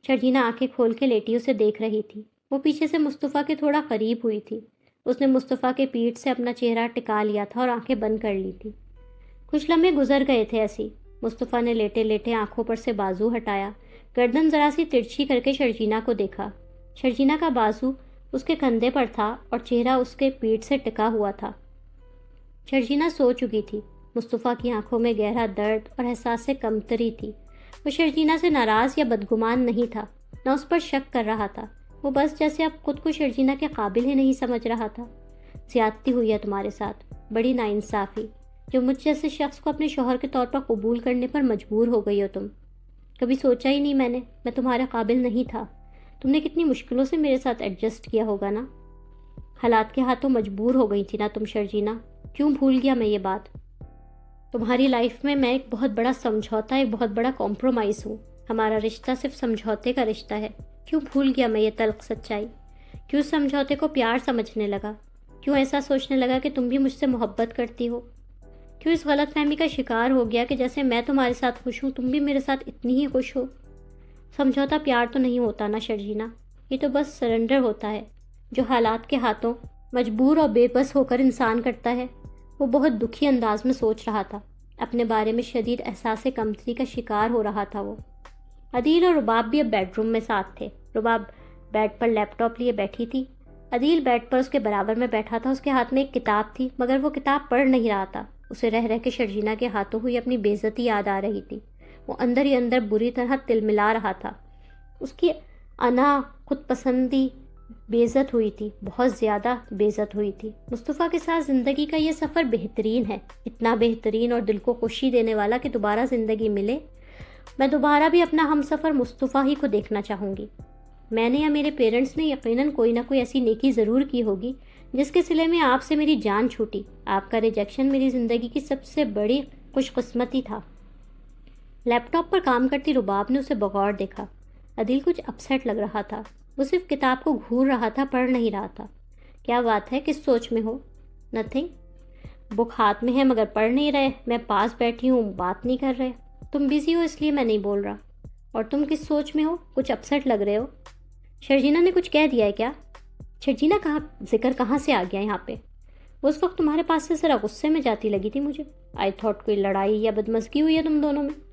شرجینہ آنکھیں کھول کے لیٹی اسے دیکھ رہی تھی۔ وہ پیچھے سے مصطفیٰ کے تھوڑا قریب ہوئی تھی۔ اس نے مصطفیٰ کے پیٹھ سے اپنا چہرہ ٹکا لیا تھا اور آنکھیں بند کر لی تھی۔ کچھ لمحے گزر گئے تھے ایسی۔ مصطفیٰ نے لیٹے لیٹے آنکھوں پر سے بازو ہٹایا، گردن ذرا سی ترچھی کر کے شرجینہ کو دیکھا۔ شرجینہ کا بازو اس کے کندھے پر تھا اور چہرہ اس کے پیٹھ سے ٹکا ہوا تھا۔ شرجینہ سو چکی تھی۔ مصطفیٰ کی آنکھوں میں گہرا درد اور احساس سے کمتری تھی۔ وہ شرجینہ سے ناراض یا بدگمان نہیں تھا، نہ اس پر شک کر رہا تھا۔ وہ بس جیسے اب خود کو شرجینہ کے قابل ہی نہیں سمجھ رہا تھا۔ زیادتی ہوئی ہے تمہارے ساتھ، بڑی ناانصافی، جو مجھ جیسے شخص کو اپنے شوہر کے طور پر قبول کرنے پر مجبور ہو گئی ہو تم۔ کبھی سوچا ہی نہیں میں تمہارے قابل نہیں تھا۔ تم نے کتنی مشکلوں سے میرے ساتھ ایڈجسٹ کیا ہوگا نا۔ حالات کے ہاتھوں مجبور ہو گئی تھی نا تم شرجینہ۔ کیوں بھول گیا میں یہ بات؟ تمہاری لائف میں میں ایک بہت بڑا سمجھوتا، ایک بہت بڑا کمپرومائز ہوں۔ ہمارا رشتہ صرف سمجھوتے کا رشتہ ہے۔ کیوں بھول گیا میں یہ تلخ سچائی؟ کیوں اس سمجھوتے کو پیار سمجھنے لگا؟ کیوں ایسا سوچنے لگا کہ تم بھی مجھ سے محبت کرتی ہو؟ کیوں اس غلط فہمی کا شکار ہو گیا کہ جیسے میں تمہارے ساتھ خوش ہوں تم بھی میرے ساتھ اتنی ہی خوش ہو؟ سمجھوتا پیار تو نہیں ہوتا نا شرجینہ، یہ تو بس سرنڈر ہوتا ہے، جو حالات کے ہاتھوں مجبور اور بے بس ہو کر انسان کرتا ہے۔ وہ بہت دکھی انداز میں سوچ رہا تھا، اپنے بارے میں شدید احساس کمتری کا شکار ہو رہا تھا وہ۔ عدیل اور رباب بھی اب بیڈ روم میں ساتھ تھے۔ رباب بیڈ پر لیپ ٹاپ لیے بیٹھی تھی، عدیل بیڈ پر اس کے برابر میں بیٹھا تھا۔ اس کے ہاتھ میں ایک کتاب تھی، مگر وہ کتاب پڑھ نہیں رہا تھا۔ اسے رہ رہ کے شرجینہ کے ہاتھوں ہوئی اپنی بے عزتی یاد آ رہی تھی۔ وہ اندر ہی اندر بری طرح تلملا رہا تھا۔ اس کی انا، خود پسندی بے عزت ہوئی تھی، بہت زیادہ بے عزت ہوئی تھی۔ مصطفیٰ کے ساتھ زندگی کا یہ سفر بہترین ہے، اتنا بہترین اور دل کو خوشی دینے والا کہ دوبارہ زندگی ملے، میں دوبارہ بھی اپنا ہم سفر مصطفیٰ ہی کو دیکھنا چاہوں گی۔ میں نے یا میرے پیرنٹس نے یقیناً کوئی نہ کوئی ایسی نیکی ضرور کی ہوگی جس کے صلے میں آپ سے میری جان چھوٹی۔ آپ کا ریجیکشن میری زندگی کی سب سے بڑی خوش قسمتی تھا۔ لیپ ٹاپ پر کام کرتی رباب نے اسے بغور دیکھا۔ عدیل کچھ اپسیٹ لگ رہا تھا۔ وہ صرف کتاب کو گھور رہا تھا، پڑھ نہیں رہا تھا۔ کیا بات ہے، کس سوچ میں ہو؟ نتھنگ، بک ہاتھ میں ہے مگر پڑھ نہیں رہے، میں پاس بیٹھی ہوں بات نہیں کر رہے، تم بزی ہو اس لیے میں نہیں بول رہا۔ اور تم کس سوچ میں ہو؟ کچھ اپسیٹ لگ رہے ہو۔ شرجینہ نے کچھ کہہ دیا ہے کیا؟ شرجینہ کا ذکر کہاں سے آ گیا یہاں پہ؟ وہ اس وقت تمہارے پاس سے ذرا غصے میں جاتی لگی تھی مجھے۔ آئی تھاٹ کوئی لڑائی یا بدمزگی ہوئی ہے تم دونوں میں۔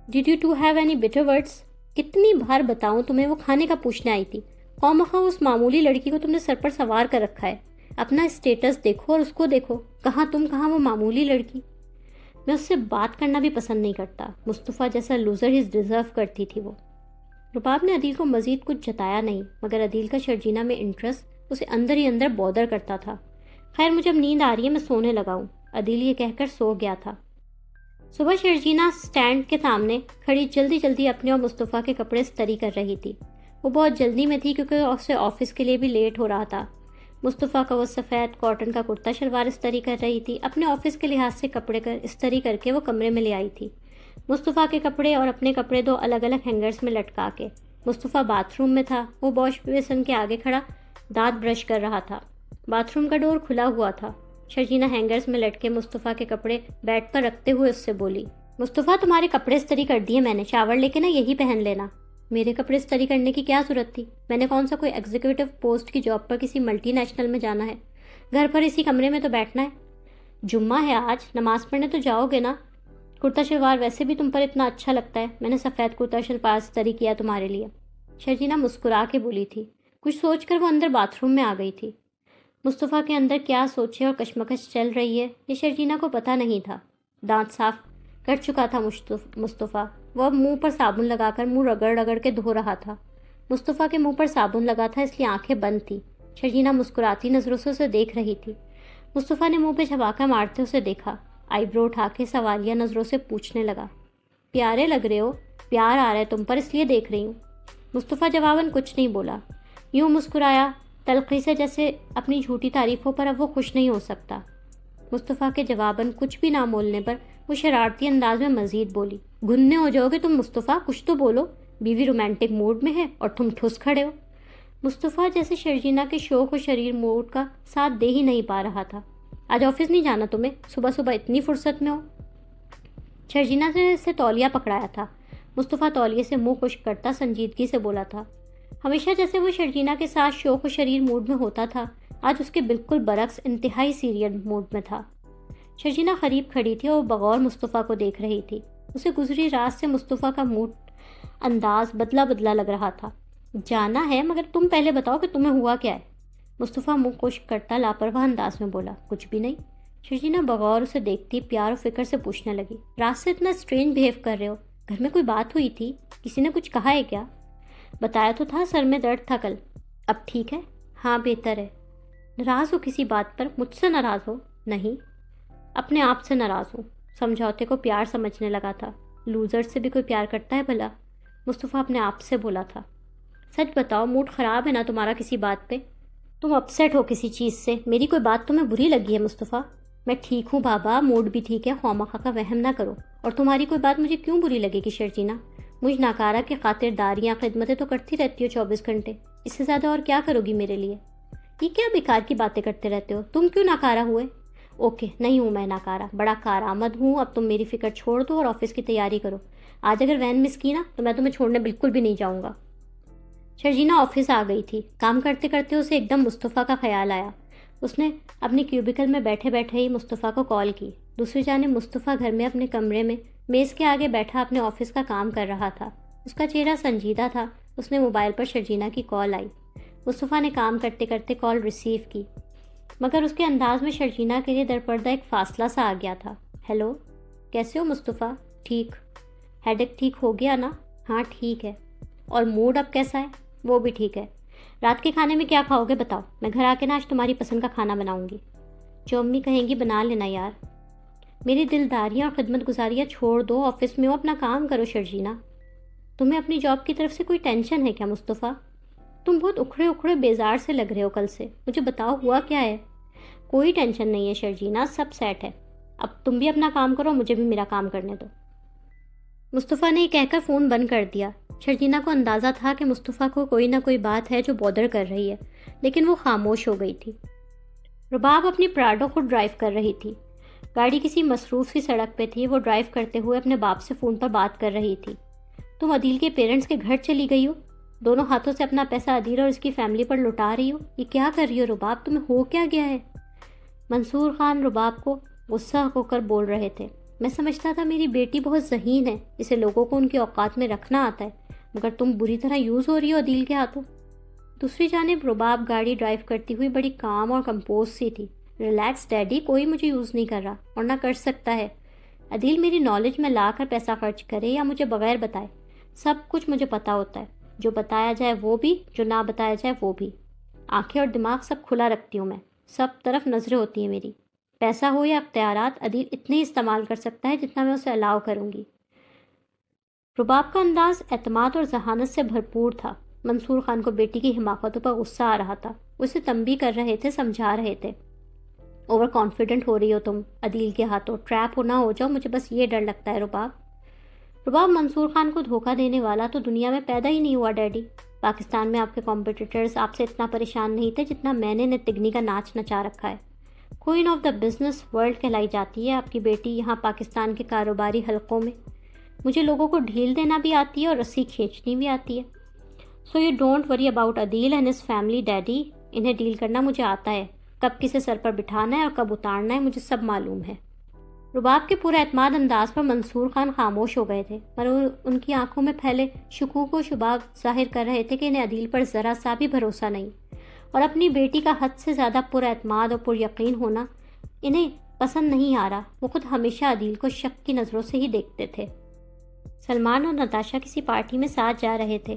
Did you two have any bitter words? کتنی بار بتاؤں تمہیں، وہ کھانے کا پوچھنے آئی تھی۔ خواہ اس معمولی لڑکی کو تم نے سر پر سوار کر رکھا ہے۔ اپنا اسٹیٹس دیکھو اور اس کو دیکھو، کہاں تم کہاں وہ معمولی لڑکی۔ میں اس سے بات کرنا بھی پسند نہیں کرتا، مصطفیٰ جیسا لوزر ہی ڈیزرو کرتی تھی وہ۔ رباب نے عدیل کو مزید کچھ جتایا نہیں، مگر عدیل کا شرجینہ میں انٹرسٹ اسے اندر ہی اندر بودر کرتا تھا۔ خیر مجھے اب نیند آ رہی ہے، میں سونے لگا ہوں، عدیل یہ کہہ کر سو گیا تھا۔ صبح شرجینہ سٹینڈ کے سامنے کھڑی جلدی جلدی اپنے اور مصطفیٰ کے کپڑے استری کر رہی تھی۔ وہ بہت جلدی میں تھی کیونکہ اسے آفس کے لیے بھی لیٹ ہو رہا تھا۔ مصطفیٰ کا وہ سفید کاٹن کا کرتا شلوار استری کر رہی تھی۔ اپنے آفس کے لحاظ سے کپڑے استری کر کے وہ کمرے میں لے آئی تھی، مصطفیٰ کے کپڑے اور اپنے کپڑے دو الگ الگ ہینگرز میں لٹکا کے۔ مصطفیٰ باتھ روم میں تھا، وہ واش بیسن کے آگے کھڑا دانت برش کر رہا تھا۔ باتھ روم کا ڈور کھلا ہوا تھا۔ شرجینہ ہینگرز میں لٹکے مصطفیٰ کے کپڑے بیڈ پر رکھتے ہوئے اس سے بولی، مصطفیٰ تمہارے کپڑے استری کر دیے میں نے، شاور لے کے نا یہی پہن لینا۔ میرے کپڑے استری کرنے کی کیا ضرورت تھی؟ میں نے کون سا کوئی ایگزیکٹو پوسٹ کی جاب پر کسی ملٹی نیشنل میں جانا ہے؟ گھر پر اسی کمرے میں تو بیٹھنا ہے. جمعہ ہے آج, نماز پڑھنے تو جاؤ گے نا. کرتا شلوار ویسے بھی تم پر اتنا اچھا لگتا ہے, میں نے سفید کرتا شلوار استری کیا تمہارے لیے. شرجینہ مسکرا کے بولی تھی. کچھ سوچ کر وہ اندر باتھ روم میں آ گئی تھی. مصطفیٰ کے اندر کیا سوچے اور کشمکش چل رہی ہے یہ شرجینہ کو پتہ نہیں تھا. دانت صاف کر چکا تھا مصطفیٰ. وہ اب منہ پر صابن لگا کر منہ رگڑ رگڑ کے دھو رہا تھا. مصطفیٰ کے منہ پر صابن لگا تھا اس لیے آنکھیں بند تھیں. شرجینہ مسکراتی نظروں سے اسے دیکھ رہی تھی. مصطفیٰ نے منہ پہ جھپاکا مارتے اسے دیکھا. آئی برو اٹھا کے سوالیہ نظروں سے پوچھنے لگا, پیارے لگ رہے ہو, پیار آ رہا ہے تم پر اس لیے دیکھ رہی ہوں. مصطفیٰ جواباً کچھ نہیں بولا. یوں مسکرایا تلخی سے جیسے اپنی جھوٹی تعریفوں پر اب وہ خوش نہیں ہو سکتا. مصطفیٰ کے جواباً کچھ بھی نہ بولنے پر وہ شرارتی انداز میں مزید بولی, گھننے ہو جاؤ گے تم مصطفیٰ, کچھ تو بولو. بیوی رومانٹک موڈ میں ہے اور تم ٹھس کھڑے ہو. مصطفیٰ جیسے شرجینہ کے شوق و شریر موڈ کا ساتھ دے ہی نہیں پا رہا تھا. آج آفس نہیں جانا تمہیں, صبح صبح اتنی فرصت میں ہو. شرجینہ نے اسے تولیہ پکڑایا تھا. مصطفیٰ تولیے سے منہ خشک کرتا سنجیدگی سے بولا تھا. ہمیشہ جیسے وہ شرجینہ کے ساتھ شوق و شریر موڈ میں ہوتا تھا, آج اس کے بالکل برعکس انتہائی سیریل موڈ میں تھا. شرجینہ قریب کھڑی تھی اور بغور مصطفیٰ کو دیکھ رہی تھی. اسے گزری رات سے مصطفیٰ کا موڈ انداز بدلا بدلا لگ رہا تھا. جانا ہے مگر تم پہلے بتاؤ کہ تمہیں ہوا کیا ہے. مصطفیٰ منہ خشک کرتا لاپرواہ انداز میں بولا, کچھ بھی نہیں. شرجینہ بغور اسے دیکھتی پیار و فکر سے پوچھنے لگی, رات سے اتنا اسٹرینج بہیو کر رہے ہو, گھر میں کوئی بات ہوئی تھی, کسی نے کچھ کہا ہے کیا؟ بتایا تو تھا سر میں درد تھا کل. اب ٹھیک ہے؟ ہاں بہتر ہے. ناراض ہو کسی بات پر؟ مجھ سے ناراض ہو؟ نہیں, اپنے آپ سے ناراض ہوں. سمجھوتے کو پیار سمجھنے لگا تھا. لوزر سے بھی کوئی پیار کرتا ہے بھلا؟ مصطفیٰ اپنے آپ سے بولا تھا. سچ بتاؤ, موڈ خراب ہے نا تمہارا کسی بات پہ؟ تم اپسیٹ ہو کسی چیز سے؟ میری کوئی بات تمہیں بری لگی ہے مصطفیٰ؟ میں ٹھیک ہوں بابا, موڈ بھی ٹھیک ہے, خواہ کا وہم نہ کرو. اور تمہاری کوئی بات مجھے کیوں بری لگے گی شرجینہ؟ مجھ ناکارہ کی خاطرداریاں خدمتیں تو کرتی رہتی ہو 24 گھنٹے, اس سے زیادہ اور کیا کرو گی میرے لیے؟ یہ کیا بیکار کی باتیں کرتے رہتے ہو, تم کیوں ناکارہ ہوئے؟ اوکے, نہیں ہوں میں ناکارہ, بڑا کارآمد ہوں. اب تم میری فکر چھوڑ دو اور آفس کی تیاری کرو. آج اگر وین مس کی نا تو میں تمہیں چھوڑنے بالکل بھی نہیں جاؤں گا. شرجینہ آفس آ گئی تھی. کام کرتے کرتے اسے ایک دم مصطفیٰ کا خیال آیا. اس نے اپنی کیوبیکل میں بیٹھے بیٹھے ہی مصطفیٰ کو کال کی. دوسری جانب مصطفیٰ گھر میں اپنے کمرے میں میز کے آگے بیٹھا اپنے آفس کا کام کر رہا تھا. اس کا چہرہ سنجیدہ تھا. اس نے موبائل پر شرجینہ کی کال آئی. مصطفیٰ نے کام کرتے کرتے کال ریسیو کی, مگر اس کے انداز میں شرجینہ کے لیے درپردہ ایک فاصلہ سا آ گیا تھا. ہیلو, کیسے ہو مصطفیٰ؟ ٹھیک. ہیڈیک ٹھیک ہو گیا نا؟ ہاں ٹھیک ہے. اور موڈ اب کیسا ہے؟ وہ بھی ٹھیک ہے. رات کے کھانے میں کیا کھاؤ گے بتاؤ, میں گھر آ کے نا آج تمہاری پسند کا کھانا بناؤں گی. جو امی کہیں گی بنا لینا یار. میری دلداریاں اور خدمت گزاریاں چھوڑ دو, آفس میں ہو, اپنا کام کرو شرجینہ. تمہیں اپنی جاب کی طرف سے کوئی ٹینشن ہے کیا مصطفیٰ؟ تم بہت اکھڑے اکھڑے بیزار سے لگ رہے ہو کل سے. مجھے بتاؤ ہوا کیا ہے؟ کوئی ٹینشن نہیں ہے شرجینہ, سب سیٹ ہے. اب تم بھی اپنا کام کرو, مجھے بھی میرا کام کرنے دو. مصطفیٰ نے یہ کہہ کر فون بند کر دیا. شرجینہ کو اندازہ تھا کہ مصطفیٰ کو کوئی نہ کوئی بات ہے جو بودر کر رہی ہے, لیکن وہ خاموش ہو گئی تھی. رباب اپنی پراڈو خود ڈرائیو کر رہی تھی. گاڑی کسی مصروف سی سڑک پہ تھی. وہ ڈرائیو کرتے ہوئے اپنے باپ سے فون پر بات کر رہی تھی. تم عدیل کے پیرنٹس کے گھر چلی گئی ہو, دونوں ہاتھوں سے اپنا پیسہ عدیل اور اس کی فیملی پر لٹا رہی ہو. یہ کیا کر رہی ہو رباب, تمہیں ہو کیا گیا ہے؟ منصور خان رباب کو غصہ ہو کر بول رہے تھے. میں سمجھتا تھا میری بیٹی بہت ذہین ہے, اسے لوگوں کو ان کے اوقات میں رکھنا آتا ہے, مگر تم بری طرح یوز ہو رہی ہو عدیل کے ہاتھوں. دوسری جانب رباب گاڑی ڈرائیو کرتی ہوئی بڑی کام اور کمپوز سی تھی. ریلیکس ڈیڈی, کوئی مجھے یوز نہیں کر رہا اور نہ کر سکتا ہے. عدیل میری نالج میں لا کر پیسہ خرچ کرے یا مجھے بغیر بتائے, سب کچھ مجھے پتہ ہوتا ہے. جو بتایا جائے وہ بھی, جو نہ بتایا جائے وہ بھی. آنکھیں اور دماغ سب کھلا رکھتی ہوں میں, سب طرف نظریں ہوتی ہیں میری. پیسہ ہو یا اختیارات, عدیل اتنے ہی استعمال کر سکتا ہے جتنا میں اسے الاؤ کروں گی. رباب کا انداز اعتماد اور ذہانت سے بھرپور تھا. منصور خان کو بیٹی کی حماقتوں پر غصہ آ رہا تھا. اسے تنبیہ کر رہے تھے, سمجھا رہے تھے. اوور کانفیڈنٹ ہو رہی ہو تم عدیل کے ہاتھوں, ٹریپ نہ ہو جاؤ, مجھے بس یہ ڈر لگتا ہے رباب. رباب, منصور خان کو دھوکہ دینے والا تو دنیا میں پیدا ہی نہیں ہوا ڈیڈی. پاکستان میں آپ کے کمپیٹیٹرز آپ سے اتنا پریشان نہیں تھے جتنا میں نے نتگنی کا ناچ نچا رکھا ہے. Queen of the business world کہلائی جاتی ہے آپ کی بیٹی یہاں پاکستان کے کاروباری حلقوں میں. مجھے لوگوں کو ڈھیل دینا بھی آتی ہے اور رسی کھینچنی بھی آتی ہے. So you don't worry about Adeel and his family daddy. انہیں ڈیل کرنا مجھے آتا ہے. کب کسے سر پر بٹھانا ہے اور کب اتارنا ہے مجھے سب معلوم ہے۔ رباب کے پورے اعتماد انداز پر منصور خان خاموش ہو گئے تھے، پر ان کی آنکھوں میں پھیلے شکوک و شبہات ظاہر کر رہے تھے کہ انہیں عدیل پر ذرا سا بھی بھروسہ نہیں، اور اپنی بیٹی کا حد سے زیادہ پر اعتماد اور پر یقین ہونا انہیں پسند نہیں آ رہا۔ وہ خود ہمیشہ عدیل کو شک کی نظروں سے ہی دیکھتے تھے۔ سلمان اور نتاشا کسی پارٹی میں ساتھ جا رہے تھے۔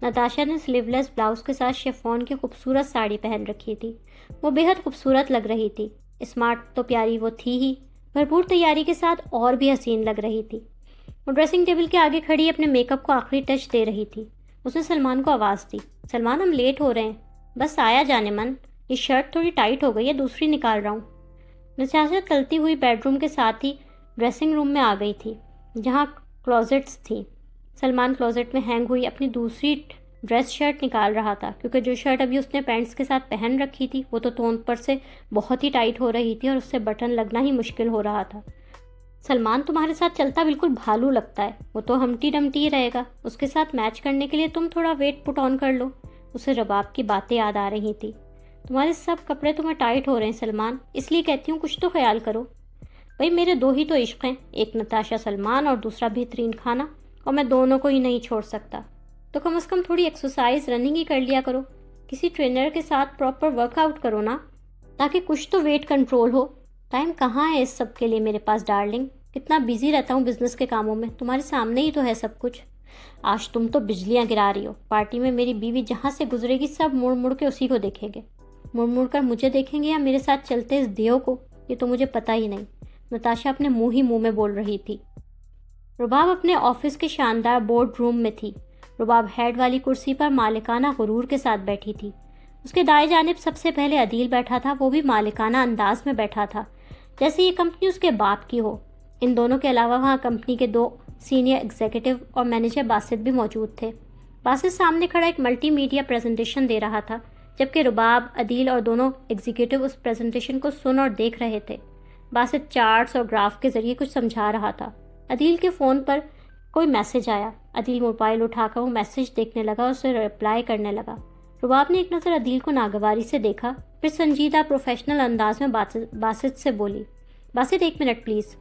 نتاشا نے سلیو لیس بلاؤز کے ساتھ شیفون کی خوبصورت ساڑی پہن رکھی تھی۔ وہ بے حد خوبصورت لگ رہی تھی۔ اسمارٹ تو پیاری وہ تھی ہی، بھرپور تیاری کے ساتھ اور بھی حسین لگ رہی تھی۔ وہ ڈریسنگ ٹیبل کے آگے کھڑی اپنے میک اپ کو آخری ٹچ دے رہی تھی۔ اس نے سلمان کو آواز دی، سلمان ہم لیٹ ہو رہے ہیں، بس آیا جانے من، یہ شرٹ تھوڑی ٹائٹ ہو گئی ہے، دوسری نکال رہا ہوں۔ نتاشا چلتی ہوئی بیڈ روم کے ساتھ ہی ڈریسنگ روم میں آ گئی تھی جہاں کلوزٹس تھیں۔ سلمان کلوزٹ میں ہینگ ہوئی اپنی دوسری ڈریس شرٹ نکال رہا تھا، کیونکہ جو شرٹ ابھی اس نے پینٹس کے ساتھ پہن رکھی تھی وہ تو تون پر سے بہت ہی ٹائٹ ہو رہی تھی اور اس سے بٹن لگنا ہی مشکل ہو رہا تھا۔ سلمان تمہارے ساتھ چلتا بالکل بھالو لگتا ہے، وہ تو ہمٹی ڈمٹی ہی رہے گا، اس کے ساتھ میچ کرنے کے لیے تم تھوڑا ویٹ پٹ آن کر لو۔ اسے رباب کی باتیں یاد آ رہی تھی۔ تمہارے سب کپڑے تمہیں ٹائٹ ہو رہے ہیں سلمان، اس لیے کہتی ہوں کچھ تو خیال کرو۔ بھائی میرے دو ہی تو عشق ہیں، ایک نتاشا سلمان اور دوسرا بہترین کھانا، اور میں دونوں کو ہی نہیں چھوڑ سکتا۔ تو کم از کم تھوڑی ایکسرسائز رننگ ہی کر لیا کرو، کسی ٹرینر کے ساتھ پراپر ورک آؤٹ کرو نا، تاکہ کچھ تو ویٹ کنٹرول ہو۔ ٹائم کہاں ہے اس سب کے لیے میرے پاس ڈارلنگ، کتنا بیزی رہتا ہوں بزنس کے کاموں میں، تمہارے سامنے ہی تو ہے سب کچھ۔ آج تم تو بجلیاں گرا رہی ہو، پارٹی میں میری بیوی جہاں سے گزرے گی سب مڑ مڑ کے اسی کو دیکھیں گے، مڑ مڑ کر مجھے دیکھیں گے یا میرے ساتھ چلتے اس دیو کو، یہ تو مجھے پتہ ہی نہیں۔ نتاشا اپنے منہ میں بول رہی تھی۔ رباب اپنے آفس کے شاندار بورڈ روم میں تھی۔ رباب ہیڈ والی کرسی پر مالکانہ غرور کے ساتھ بیٹھی تھی۔ اس کے دائیں جانب سب سے پہلے عدیل بیٹھا تھا، وہ بھی مالکانہ انداز میں بیٹھا تھا جیسے یہ کمپنی اس کے باپ کی ہو۔ ان دونوں کے علاوہ وہاں کمپنی کے 2 سینئر ایگزیکٹو اور مینیجر باسط بھی موجود تھے۔ باسط سامنے کھڑا ایک ملٹی میڈیا پریزنٹیشن دے رہا تھا، جبکہ رباب، عدیل اور دونوں ایگزیکٹو اس پریزنٹیشن کو سن اور دیکھ رہے تھے۔ باسط چارٹس اور گراف کے ذریعے کچھ سمجھا رہا تھا۔ عدیل کے فون پر کوئی میسج آیا۔ عدیل موبائل اٹھا کر وہ میسج دیکھنے لگا اور اسے رپلائی کرنے لگا۔ رباب نے ایک نظر عدیل کو ناگواری سے دیکھا، پھر سنجیدہ پروفیشنل انداز میں باسط سے بولی، باسط 1 منٹ پلیز۔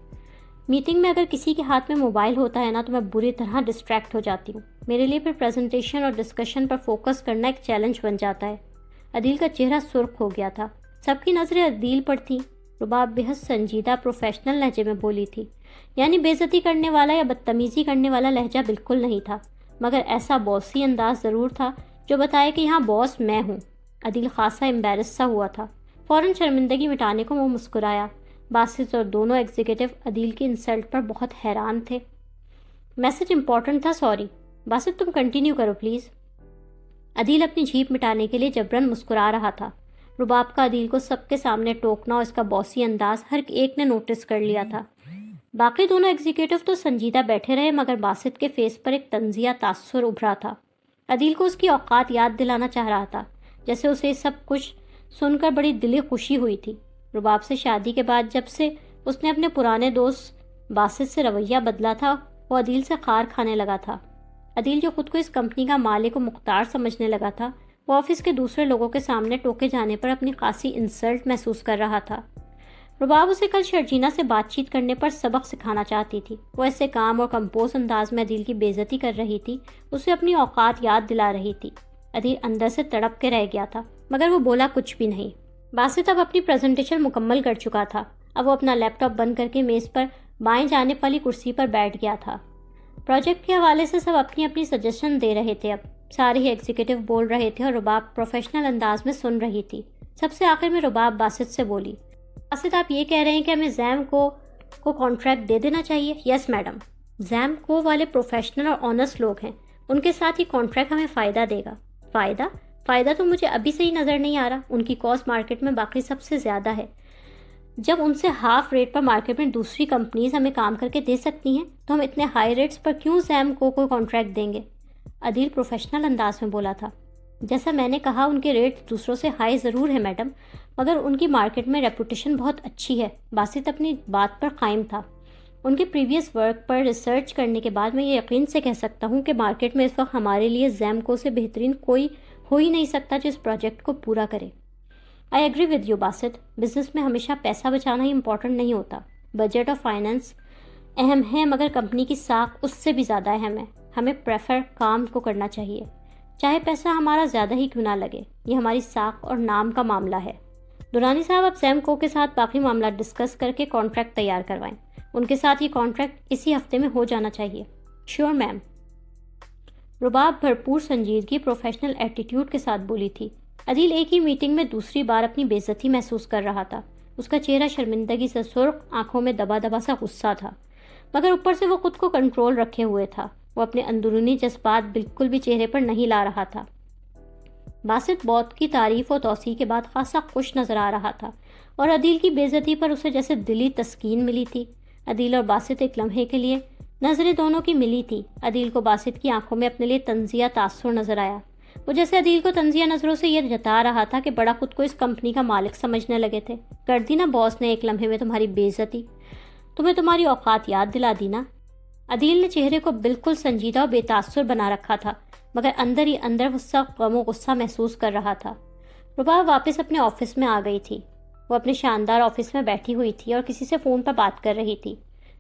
میٹنگ میں اگر کسی کے ہاتھ میں موبائل ہوتا ہے نا تو میں بری طرح ڈسٹریکٹ ہو جاتی ہوں، میرے لیے پھر پریزنٹیشن اور ڈسکشن پر فوکس کرنا ایک چیلنج بن جاتا ہے۔ عدیل کا چہرہ سرخ ہو گیا تھا، سب کی نظریں عدیل پر تھیں۔ رباب بےحد سنجیدہ پروفیشنل لہجے میں بولی تھی، یعنی بے عزتی کرنے والا یا بدتمیزی کرنے والا لہجہ بالکل نہیں تھا، مگر ایسا باسی انداز ضرور تھا جو بتائے کہ یہاں باس میں ہوں۔ عدیل خاصا امبیرس سا ہوا تھا، فوراً شرمندگی مٹانے کو وہ مسکرایا۔ باسط اور دونوں ایگزیکٹو عدیل کی انسلٹ پر بہت حیران تھے۔ میسج امپورٹنٹ تھا، سوری۔ باسط تم کنٹینیو کرو پلیز۔ عدیل اپنی جھیپ مٹانے کے لیے جبراً مسکرا رہا تھا۔ رباب کا عدیل کو سب کے سامنے ٹوکنا اور اس کا باسی انداز ہر ایک نے نوٹس کر لیا تھا۔ باقی دونوں ایگزیکٹو تو سنجیدہ بیٹھے رہے، مگر باسط کے فیس پر ایک طنزیہ تاثر ابھرا تھا۔ عدیل کو اس کی اوقات یاد دلانا چاہ رہا تھا، جیسے اسے سب کچھ سن کر بڑی دلی خوشی ہوئی تھی۔ رباب سے شادی کے بعد جب سے اس نے اپنے پرانے دوست باسط سے رویہ بدلا تھا، وہ عدیل سے خار کھانے لگا تھا۔ عدیل جو خود کو اس کمپنی کا مالک و مختار سمجھنے لگا تھا، وہ آفس کے دوسرے لوگوں کے سامنے ٹوکے جانے پر اپنی خاصی انسلٹ محسوس کر رہا تھا۔ رباب اسے کل شرجینا سے بات چیت کرنے پر سبق سکھانا چاہتی تھی۔ وہ ایسے کام اور کمپوز انداز میں عدیل کی بے عزتی کر رہی تھی، اسے اپنی اوقات یاد دلا رہی تھی۔ عدیل اندر سے تڑپ کے رہ گیا تھا، مگر وہ بولا کچھ بھی نہیں۔ باسط اب اپنی پریزنٹیشن مکمل کر چکا تھا۔ اب وہ اپنا لیپ ٹاپ بند کر کے میز پر بائیں جانب والی کرسی پر بیٹھ گیا تھا۔ پروجیکٹ کے حوالے سے سب اپنی اپنی سجیشن دے رہے تھے، اب سارے ہی ایگزیکٹو بول رہے تھے اور رباب پروفیشنل انداز میں سن رہی تھی۔ سب سے آخر میں رباب باسط سے بولی، باسط آپ یہ کہہ رہے ہیں کہ ہمیں زیم کو کانٹریکٹ دے دینا چاہیے؟ یس میڈم، زیم کو والے پروفیشنل اور آنیسٹ لوگ ہیں، ان کے ساتھ یہ کانٹریکٹ ہمیں فائدہ دے گا۔ فائدہ تو مجھے ابھی سے ہی نظر نہیں آ رہا، ان کی کاسٹ مارکیٹ میں باقی سب سے زیادہ ہے۔ جب ان سے ہاف ریٹ پر مارکیٹ میں دوسری کمپنیز ہمیں کام کر کے دے سکتی ہیں تو ہم اتنے ہائی ریٹس پر کیوں زیم کو کوئی کانٹریکٹ دیں گے؟ عدیل پروفیشنل انداز میں بولا تھا، جیسا میں نے کہا ان کے ریٹ دوسروں سے ہائی ضرور ہے میڈم، مگر ان کی مارکیٹ میں ریپوٹیشن بہت اچھی ہے۔ باسط اپنی بات پر قائم تھا۔ ان کے پریویس ورک پر ریسرچ کرنے کے بعد میں یہ یقین سے کہہ سکتا ہوں کہ مارکیٹ میں اس وقت ہمارے لیے زیم کو سے بہترین کوئی ہو ہی نہیں سکتا جو اس پروجیکٹ کو پورا کرے۔ I agree with you Basit, business میں ہمیشہ پیسہ بچانا ہی امپورٹنٹ نہیں ہوتا. بجٹ اور فائنینس اہم ہے مگر کمپنی کی ساکھ اس سے بھی زیادہ اہم ہے. ہمیں پریفر کام کو کرنا چاہیے چاہے پیسہ ہمارا زیادہ ہی کیوں نہ لگے. یہ ہماری ساکھ اور نام کا معاملہ ہے. دورانی صاحب اب سیم کو کے ساتھ باقی معاملات ڈسکس کر کے کانٹریکٹ تیار کروائیں. ان کے ساتھ یہ کانٹریکٹ اسی ہفتے میں ہو جانا چاہیے. شیور میم. رباب بھرپور سنجیدگی پروفیشنل ایٹیٹیوڈ کے ساتھ بولی تھی. عدیل ایک ہی میٹنگ میں دوسری بار اپنی بے عزتی محسوس کر رہا تھا. اس کا چہرہ شرمندگی سے سرخ، آنکھوں میں دبا دبا سا غصہ تھا، مگر اوپر سے وہ خود کو کنٹرول رکھے ہوئے تھا. وہ اپنے اندرونی جذبات بالکل بھی چہرے پر نہیں لا رہا تھا. باسط بہت کی تعریف و توصیح کے بعد خاصا خوش نظر آ رہا تھا اور عدیل کی بے عزتی پر اسے جیسے دلی تسکین ملی تھی. عدیل اور باسط ایک لمحے کے لیے نظریں دونوں کی ملی تھی. عدیل کو باسط کی آنکھوں میں اپنے لیے طنزیہ تاثر نظر آیا. وہ جیسے عدیل کو طنزیہ نظروں سے یہ جتا رہا تھا کہ بڑا خود کو اس کمپنی کا مالک سمجھنے لگے تھے. کر دی نا باس نے ایک لمحے میں تمہاری بے عزتی، تمہیں تمہاری اوقات یاد دلا دی نا. عدیل نے چہرے کو بالکل سنجیدہ اور بے تاثر بنا رکھا تھا مگر اندر ہی اندر وہ سخت غم و غصہ محسوس کر رہا تھا. رباب واپس اپنے آفس میں آ گئی تھی. وہ اپنے شاندار آفس میں بیٹھی ہوئی تھی اور کسی سے فون پر بات کر رہی تھی.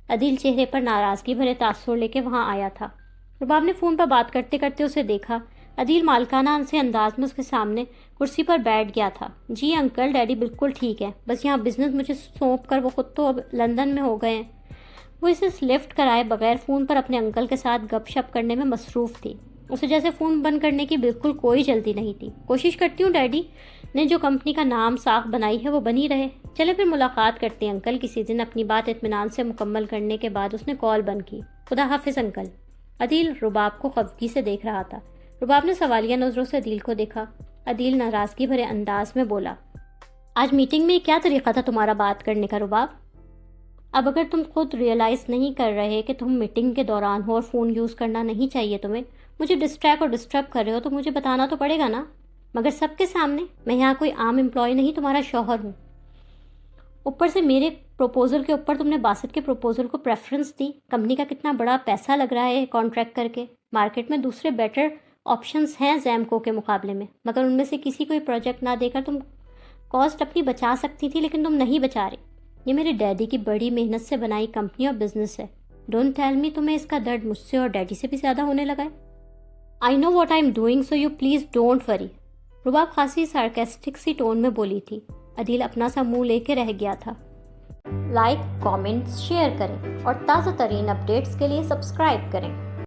عدیل چہرے پر ناراضگی بھرے تاثر لے کے وہاں آیا تھا. رباب نے فون پر بات کرتے کرتے اسے دیکھا. عدیل مالکانہ سے انداز میں اس کے سامنے کرسی پر بیٹھ گیا تھا. جی انکل، ڈیڈی بالکل ٹھیک ہے، بس یہاں بزنس مجھے سونپ کر وہ خود تو اب لندن میں ہو گئے ہیں. وہ اسے لفٹ کرائے بغیر فون پر اپنے انکل کے ساتھ گپ شپ کرنے میں مصروف تھی. اسے جیسے فون بند کرنے کی بالکل کوئی جلدی نہیں تھی. کوشش کرتی ہوں ڈیڈی نے جو کمپنی کا نام ساکھ بنائی ہے وہ بنی رہے. چلے پھر ملاقات کرتے ہیں انکل کسی دن. اپنی بات اطمینان سے مکمل کرنے کے بعد اس نے کال بند کی. خدا حافظ انکل. عدیل رباب کو خفگی سے دیکھ رہا تھا. رباب نے سوالیہ نظروں سے عدیل کو دیکھا. عدیل ناراضگی بھرے انداز میں بولا، آج میٹنگ میں کیا طریقہ تھا تمہارا بات کرنے کا رباب؟ اب اگر تم خود ریئلائز نہیں کر رہے کہ تم میٹنگ کے دوران ہو اور فون یوز کرنا نہیں چاہیے تمہیں، مجھے ڈسٹریکٹ اور ڈسٹرب کر رہے ہو تو مجھے بتانا تو پڑے گا نا، مگر سب کے سامنے. میں یہاں کوئی عام امپلائی نہیں، تمہارا شوہر ہوں. اوپر سے میرے پروپوزل کے اوپر تم نے باسط کے پروپوزل کو پریفرنس دی. کمپنی کا کتنا بڑا پیسہ لگ رہا ہے کانٹریکٹ کر کے. مارکیٹ میں دوسرے بیٹر آپشنس ہیں زیمکو کے مقابلے میں، مگر ان میں سے کسی کوئی پروجیکٹ نہ دے کر تم کاسٹ اپنی بچا سکتی تھی، لیکن تم نہیں بچا رہے. یہ میرے ڈیڈی کی بڑی محنت سے بنائی کمپنی اور بزنس ہے. ڈونٹ ٹیل می تمہیں اس کا درد مجھ سے اور ڈیڈی سے بھی زیادہ ہونے لگا ہے. I know what I am doing so you please don't worry. Rabab خاصی سارکیسٹک سی ٹون میں بولی تھی. عدیل اپنا سا منہ لے کے رہ گیا تھا. لائک، کامنٹس، شیئر کریں اور تازہ ترین اپڈیٹس کے لیے سبسکرائب کریں.